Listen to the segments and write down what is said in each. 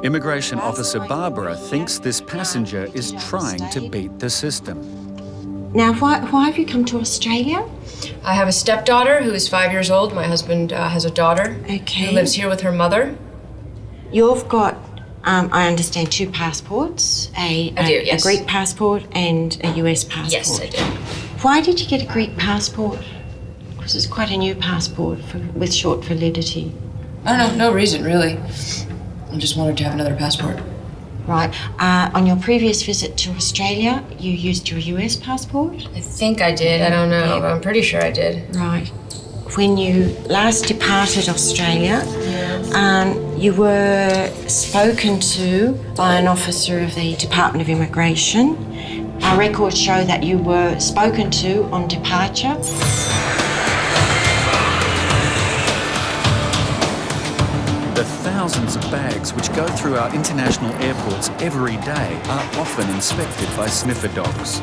Immigration officer Barbara thinks this passenger is trying to beat the system. Now, why have you come to Australia? I have a stepdaughter who is 5 years old. My husband has a daughter who lives here with her mother. You've got, I understand, 2 passports, I do, yes. a Greek passport and a US passport. Yes, I do. Why did you get a Greek passport? Because it's quite a new passport with short validity. I don't know, no reason really. I just wanted to have another passport. Right. On your previous visit to Australia, you used your US passport? I think I did, I don't know, but I'm pretty sure I did. Right. When you last departed Australia, you were spoken to by an officer of the Department of Immigration. Our records show that you were spoken to on departure. The thousands of bags which go through our international airports every day are often inspected by sniffer dogs.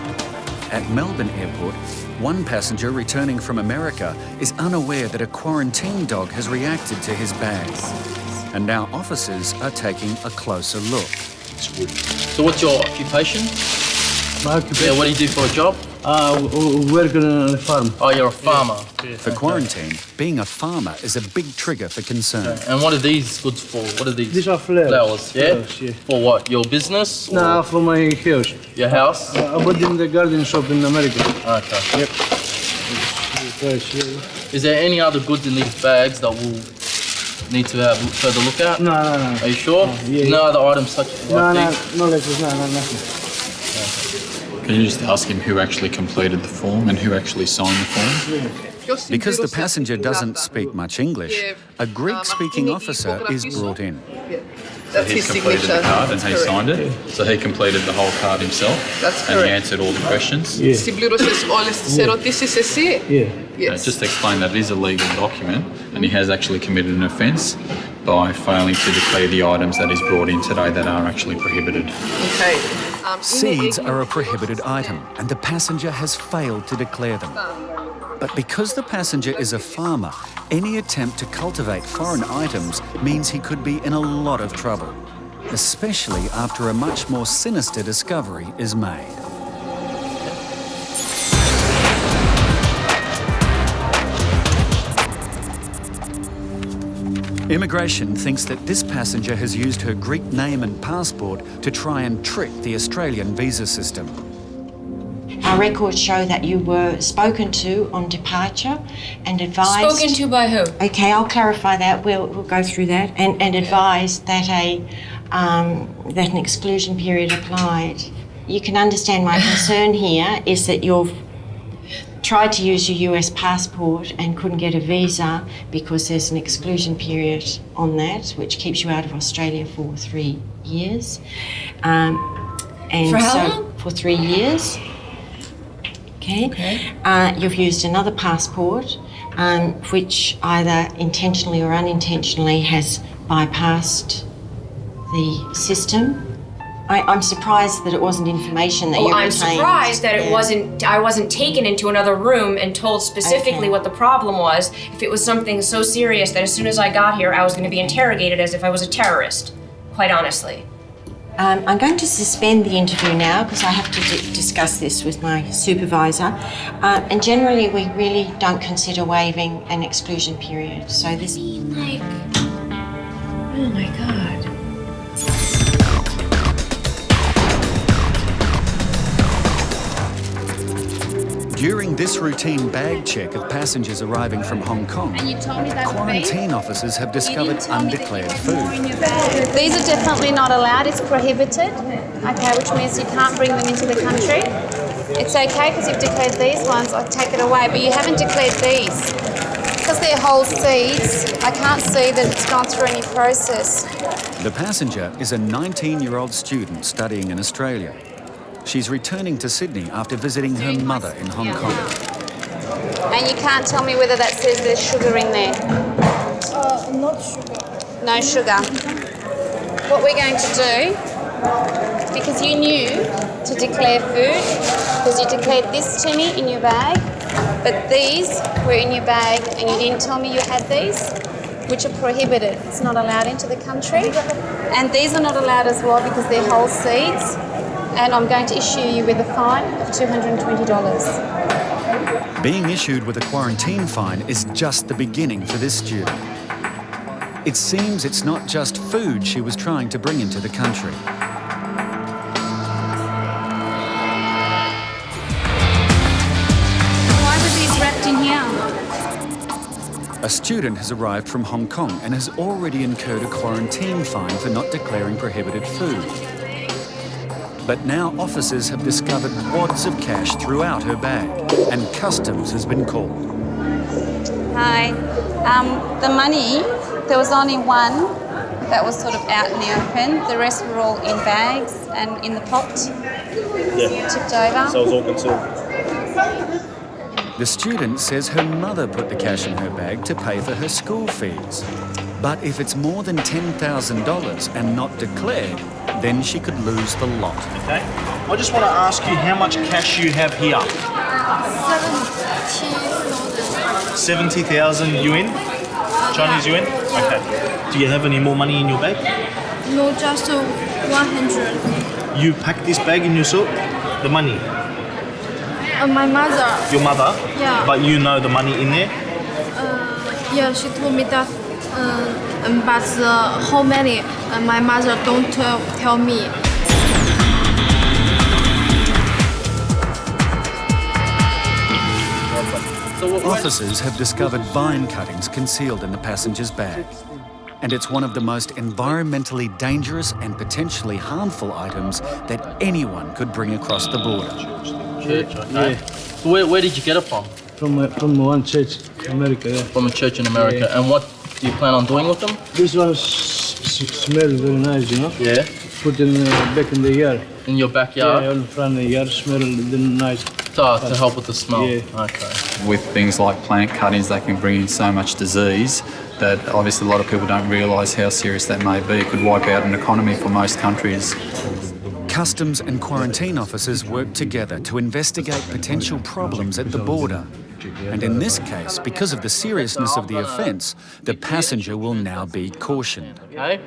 At Melbourne Airport, one passenger returning from America is unaware that a quarantine dog has reacted to his bags. And now officers are taking a closer look. So what's your occupation? My occupation? Yeah, what do you do for a job? Working on a farm. Oh, you're a farmer. Yeah. For quarantine, being a farmer is a big trigger for concern. Okay. And what are these goods for? What are these? These are flowers. Flowers, yeah? Flowers, yeah. For what? Your business? Or No, for my house. your house? I bought in the garden shop in America. Okay. Yep. Is there any other goods in these bags that we'll need to have a further look at? No. Are you sure? Yeah. No other items such as these? No letters, nothing. Can you just ask him who actually completed the form and who actually signed the form? Because the passenger doesn't speak much English, a Greek-speaking officer is brought in. So he's completed the card and he signed it. So he completed the whole card himself. That's and he correct. answered all the questions. Yeah. Συμπλήρωσες όλες τις ερωτήσεις εσύ. Yeah. Yes. Just to explain that it is a legal document and he has actually committed an offence by failing to declare the items that he's brought in today that are actually prohibited. Okay. Seeds are a prohibited item and the passenger has failed to declare them. But because the passenger is a farmer, any attempt to cultivate foreign items means he could be in a lot of trouble, especially after a much more sinister discovery is made. Immigration thinks that this passenger has used her Greek name and passport to try and trick the Australian visa system. Our records show that you were spoken to on departure and advised... Spoken to by who? Okay, I'll clarify that. We'll go through that. And advised that that an exclusion period applied. You can understand my concern here is that you've tried to use your US passport and couldn't get a visa because there's an exclusion period on that, which keeps you out of Australia for 3 years. And For how long? For 3 years. Okay. You've used another passport, which either intentionally or unintentionally has bypassed the system. I'm surprised that it wasn't information that you I'm retained. surprised that I wasn't taken into another room and told specifically what the problem was. If it was something so serious that as soon as I got here, I was going to be interrogated as if I was a terrorist, quite honestly. I'm going to suspend the interview now because I have to discuss this with my supervisor. And generally, we really don't consider waiving an exclusion period. So this... Like, oh my God. During this routine bag check of passengers arriving from Hong Kong, quarantine officers have discovered undeclared food. These are definitely not allowed, it's prohibited, okay, which means you can't bring them into the country. It's okay because you've declared these ones, I'll take it away, but you haven't declared these. Because they're whole seeds, I can't see that it's gone through any process. The passenger is a 19-year-old student studying in Australia. She's returning to Sydney after visiting her mother in Hong Kong. And you can't tell me whether that says there's sugar in there. Not sugar. No sugar. What we're going to do, because you knew to declare food, because you declared this to me in your bag, but these were in your bag and you didn't tell me you had these. which are prohibited. It's not allowed into the country. And these are not allowed as well because they're whole seeds. And I'm going to issue you with a fine of $220. Being issued with a quarantine fine is just the beginning for this student. It seems it's not just food she was trying to bring into the country. Why were these wrapped in here? A student has arrived from Hong Kong and has already incurred a quarantine fine for not declaring prohibited food. But now officers have discovered wads of cash throughout her bag, and customs has been called. Hi. The money, there was only one that was sort of out in the open. The rest were all in bags and in the pot, tipped over. So it was all concealed. The student says her mother put the cash in her bag to pay for her school fees. But if it's more than $10,000 and not declared, then she could lose the lot. Okay. I just want to ask you how much cash you have here. 70,000 yuan? Chinese yuan? Okay. Do you have any more money in your bag? No, just 100. You packed this bag in yourself? The money? My mother. Your mother? Yeah. But you know the money in there? Yeah, she told me that. But how many? My mother don't tell me. Officers have discovered vine cuttings concealed in the passenger's bag. And it's one of the most environmentally dangerous and potentially harmful items that anyone could bring across the border. Church, okay. Yeah. So where did you get it from? From one church, America. Yeah. From a church in America. Yeah. And what do you plan on doing with them? This one smells very nice, you know. Yeah. Put in back in the yard. In your backyard? Yeah, in front of the yard, smell nice. To help with the smell? Yeah. Okay. With things like plant cuttings, they can bring in so much disease that obviously a lot of people don't realise how serious that may be. It could wipe out an economy for most countries. Customs and quarantine officers work together to investigate potential problems at the border. And in this case, because of the seriousness of the offence, the passenger will now be cautioned. Okay.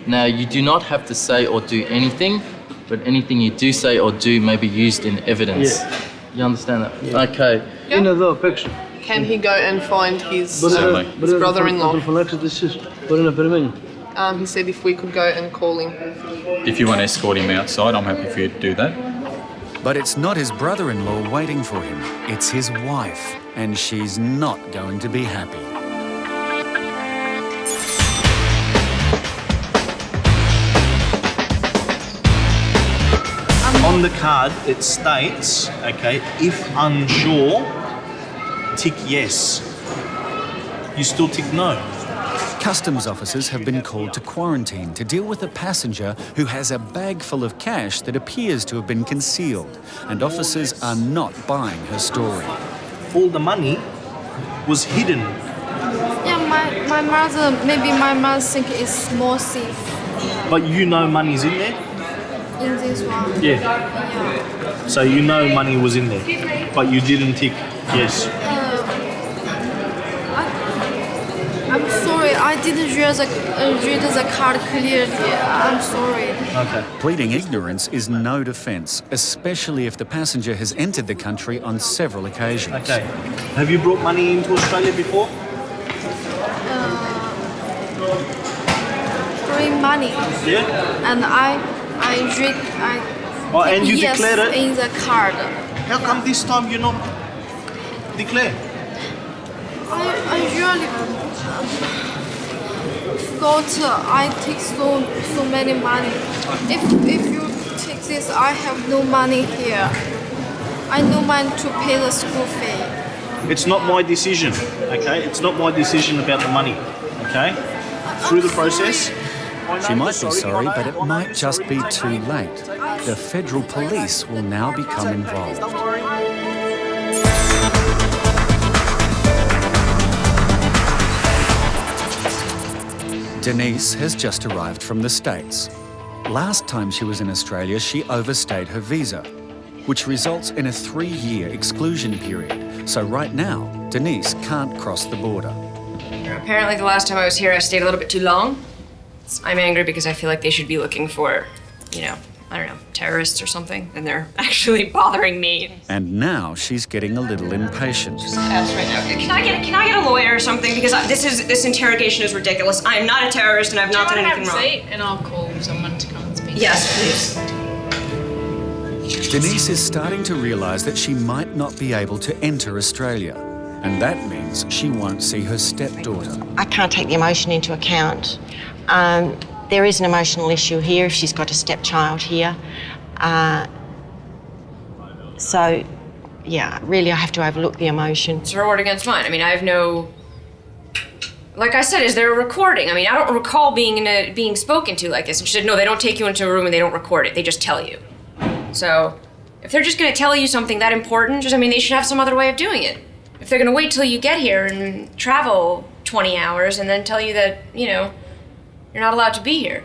Now, you do not have to say or do anything, but anything you do say or do may be used in evidence. Yeah. You understand that? Yeah. Okay. In the picture. Can he go and find his Certainly. brother-in-law? He said if we could go and call him. If you want to escort him outside, I'm happy for you to do that. But it's not his brother-in-law waiting for him, it's his wife, and she's not going to be happy. On the card, it states, okay, if unsure, tick yes. You still tick no. Customs officers have been called to quarantine to deal with a passenger who has a bag full of cash that appears to have been concealed, and officers are not buying her story. All the money was hidden. Yeah, my mother, maybe my mother think it's more safe But you know money's in there? in this one. Yeah. Yeah. So you know money was in there, but you didn't tick yes. I'm sorry, I didn't read the card clearly. I'm sorry. Okay. Pleading ignorance is no defence, especially if the passenger has entered the country on several occasions. Okay. Have you brought money into Australia before? Bring money, Yeah. and I Oh, and you yes declared it? in the card. How come this time you're not declared? I really forgot. I take so many money. If you take this, I have no money here. I no money to pay the school fee. It's not my decision, okay? It's not my decision about the money, okay? Through the process. She might be sorry, but it might just be too late. The federal police will now become involved. Denise has just arrived from the States. Last time she was in Australia, she overstayed her visa, which results in a 3-year exclusion period. So right now, Denise can't cross the border. Apparently the last time I was here, I stayed a little bit too long. I'm angry because I feel like they should be looking for, you know, I don't know, terrorists or something, and they're actually bothering me. And now she's getting a little impatient. Can I get a lawyer or something? Because this interrogation is ridiculous. I'm not a terrorist and I've not done anything wrong. And I'll call someone to come and speak. Yes, please. Denise is starting to realise that she might not be able to enter Australia, and that means she won't see her stepdaughter. I can't take the emotion into account. There is an emotional issue here if she's got a stepchild here. So, yeah, really I have to overlook the emotion. It's her word against mine. I mean, I have no... Like I said, is there a recording? I mean, I don't recall being spoken to like this. And she said, no, they don't take you into a room and they don't record it. They just tell you. So, if they're just going to tell you something that important, they should have some other way of doing it. If they're going to wait till you get here and travel 20 hours and then tell you that, you know, you're not allowed to be here.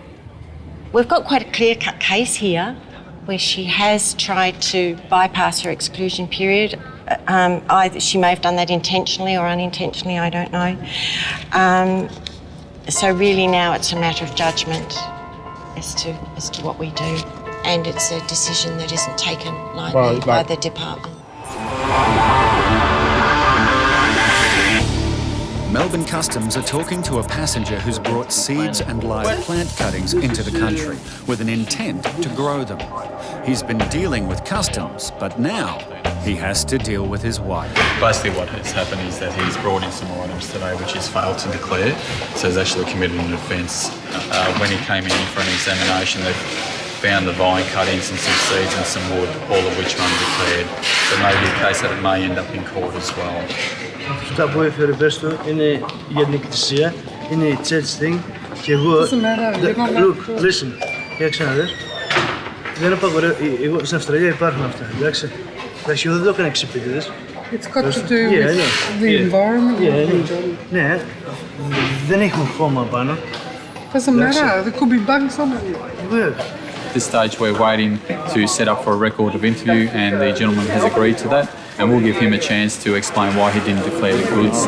We've got quite a clear-cut case here where she has tried to bypass her exclusion period. Either she may have done that intentionally or unintentionally, I don't know. So really now it's a matter of judgment as to what we do. And it's a decision that isn't taken lightly by the department. Melbourne Customs are talking to a passenger who's brought seeds and live plant cuttings into the country with an intent to grow them. He's been dealing with customs, but now he has to deal with his wife. Basically what has happened is that he's brought in some items today which he's failed to declare, so he's actually committed an offence. When he came in for an examination, they found the vine cuttings and some seeds and some wood, all of which are undeclared. So it may be a case that it may end up in court as well. Αυτά που έφερε πες του είναι για την εκκλησία, είναι η church thing και εγώ... Look, listen, κοίταξε να δεις. Δεν απαγορεύει, εγώ στην Αυστραλία υπάρχουν αυτά, εντάξει. Εντάξει, εγώ δεν το έκανα εξυπηρετητές. It's got to do with the environment. Ναι, δεν έχουν χώμα πάνω. Doesn't matter, there could be bugs on it. At this stage we're waiting to set up for a record of interview and the gentleman has agreed to that. And we'll give him a chance to explain why he didn't declare the goods.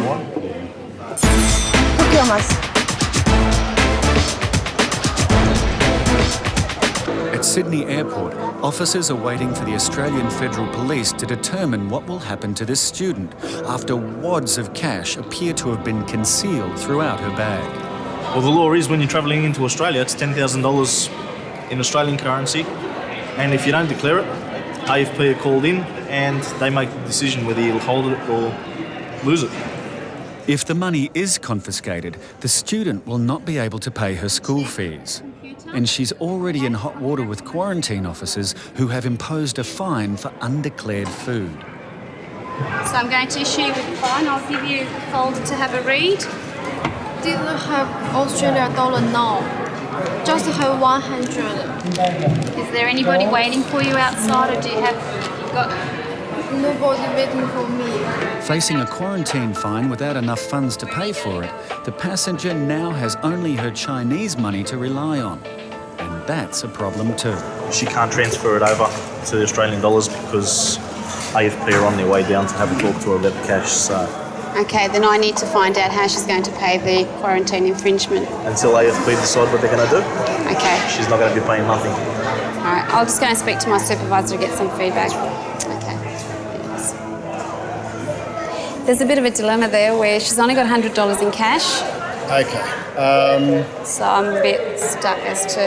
At Sydney Airport, officers are waiting for the Australian Federal Police to determine what will happen to this student after wads of cash appear to have been concealed throughout her bag. Well, the law is when you're travelling into Australia, it's $10,000 in Australian currency, and if you don't declare it, AFP are called in and they make the decision whether you'll hold it or lose it. If the money is confiscated, the student will not be able to pay her school fees. And she's already in hot water with quarantine officers who have imposed a fine for undeclared food. So I'm going to issue you with a fine. I'll give you a folder to have a read. Didn't have Australian dollar now. Just have 100. Is there anybody waiting for you outside, or do you have got... Nobody waiting for me. Facing a quarantine fine without enough funds to pay for it, the passenger now has only her Chinese money to rely on. And that's a problem too. She can't transfer it over to the Australian dollars because AFP are on their way down to have a talk to her about the cash, so... Okay, then I need to find out how she's going to pay the quarantine infringement. Until AFP decide what they're going to do, okay, she's not going to be paying nothing. All right, I'll just go and speak to my supervisor to get some feedback. Okay. Thanks. There's a bit of a dilemma there where she's only got $100 in cash. Okay. So I'm a bit stuck as to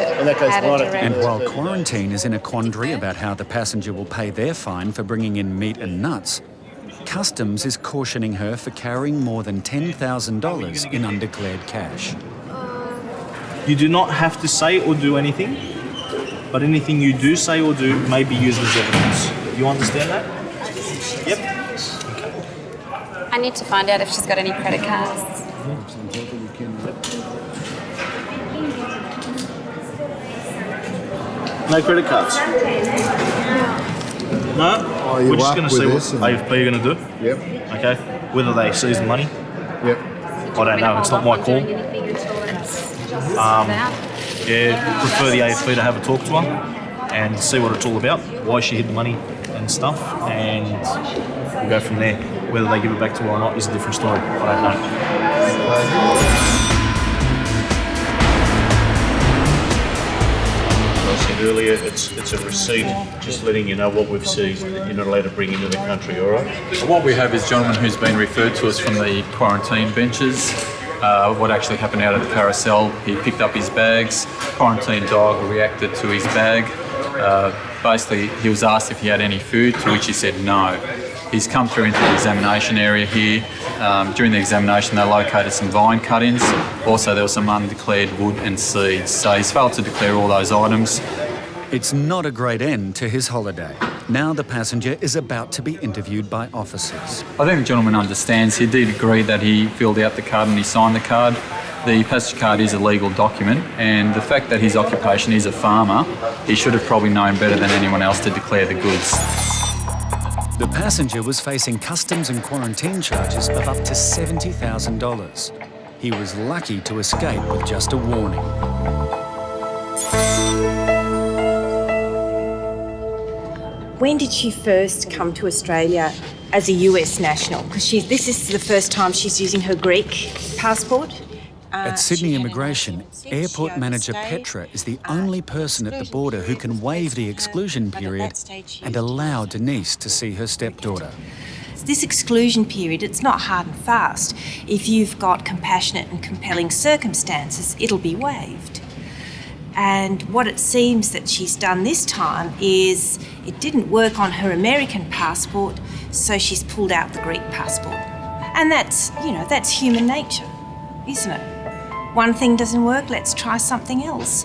how to direct. And while quarantine is in a quandary about how the passenger will pay their fine for bringing in meat and nuts, Customs is cautioning her for carrying more than $10,000 in undeclared cash. You do not have to say or do anything, but anything you do say or do may be used as evidence. You understand that? Yep. Okay. I need to find out if she's got any credit cards. No credit cards? No? We're just going to see what AFP are going to do? Yep. Okay. Whether they seize the money? Yep. I don't know. It's not my call. Yeah, prefer the AFP to have a talk to her and see what it's all about, why she hid the money and stuff, and we'll go from there. Whether they give it back to her or not is a different story. I don't know. I said earlier, it's a receipt just letting you know what we've seized that you're not allowed to bring into the country, all right? What we have is a gentleman who's been referred to us from the quarantine benches. What actually happened out at the carousel, he picked up his bags, quarantine dog reacted to his bag. Basically, he was asked if he had any food, to which he said no. He's come through into the examination area here. During the examination, they located some vine cut-ins. Also, there was some undeclared wood and seeds. So he's failed to declare all those items. It's not a great end to his holiday. Now the passenger is about to be interviewed by officers. I think the gentleman understands. He did agree that he filled out the card and he signed the card. The passenger card is a legal document, and the fact that his occupation is a farmer, he should have probably known better than anyone else to declare the goods. The passenger was facing customs and quarantine charges of up to $70,000. He was lucky to escape with just a warning. When did she first come to Australia as a US national? Because this is the first time she's using her Greek passport. At Sydney Immigration, airport manager Petra is the only person at the border who can waive the exclusion period and allow Denise to see her stepdaughter. This exclusion period, it's not hard and fast. If you've got compassionate and compelling circumstances, it'll be waived. And what it seems that she's done this time is it didn't work on her American passport, so she's pulled out the Greek passport. And that's human nature, isn't it? One thing doesn't work, let's try something else.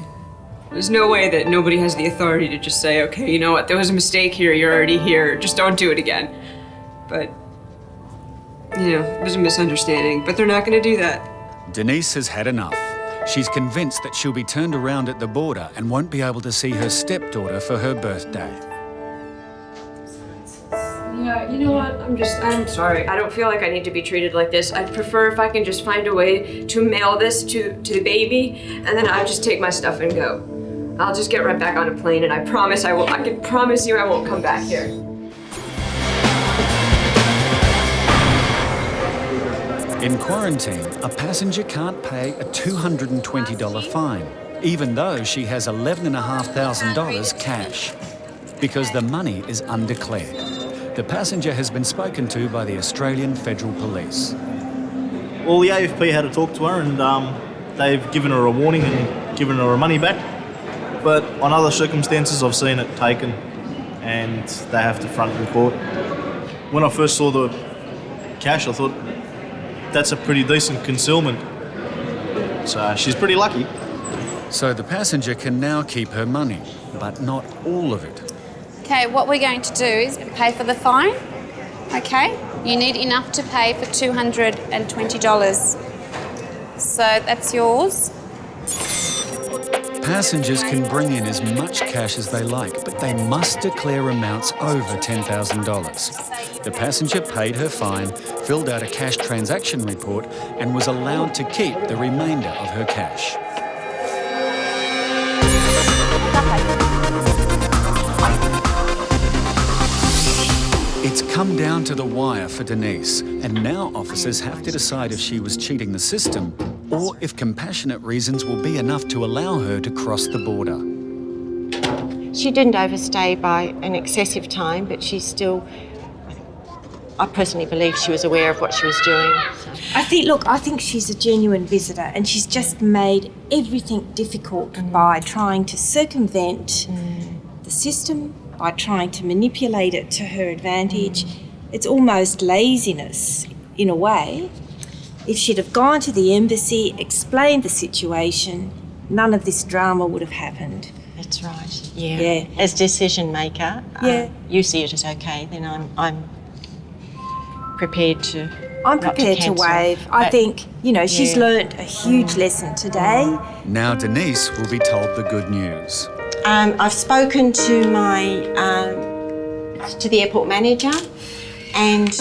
There's no way that nobody has the authority to just say, okay, you know what, there was a mistake here, you're already here, just don't do it again. But, there's a misunderstanding, but they're not going to do that. Denise has had enough. She's convinced that she'll be turned around at the border and won't be able to see her stepdaughter for her birthday. Yeah, you know what? I'm sorry. I don't feel like I need to be treated like this. I'd prefer if I can just find a way to mail this to the baby, and then I'll just take my stuff and go. I'll just get right back on a plane, and I can promise you I won't come back here. In quarantine, a passenger can't pay a $220 fine, even though she has $11,500 cash, because the money is undeclared. The passenger has been spoken to by the Australian Federal Police. Well, the AFP had a talk to her and they've given her a warning and given her her money back. But on other circumstances, I've seen it taken and they have to front in court. When I first saw the cash, I thought, that's a pretty decent concealment. So she's pretty lucky. So the passenger can now keep her money, but not all of it. Okay, what we're going to do is pay for the fine, okay? You need enough to pay for $220. So that's yours. Passengers can bring in as much cash as they like, but they must declare amounts over $10,000. The passenger paid her fine, filled out a cash transaction report, and was allowed to keep the remainder of her cash. It's come down to the wire for Denise, and now officers have to decide if she was cheating the system or if compassionate reasons will be enough to allow her to cross the border. She didn't overstay by an excessive time, but she's still, I personally believe she was aware of what she was doing. I think she's a genuine visitor and she's just made everything difficult by trying to circumvent the system, by trying to manipulate it to her advantage. It's almost laziness in a way. If she'd have gone to the embassy, explained the situation, none of this drama would have happened. That's right. Yeah. As decision maker, you see it as okay, then I'm prepared to. I'm prepared to waive. I think, she's learnt a huge lesson today. Now Denise will be told the good news. I've spoken to to the airport manager, and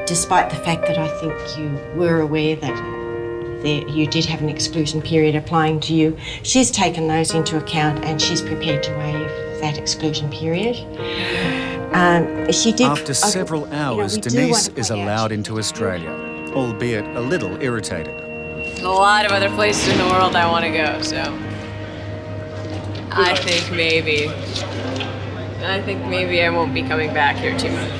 despite the fact that I think you were aware that you did have an exclusion period applying to you, she's taken those into account and she's prepared to waive that exclusion period. After several hours, Denise is allowed into Australia. albeit a little irritated. There's a lot of other places in the world I want to go, so I think maybe I won't be coming back here too much.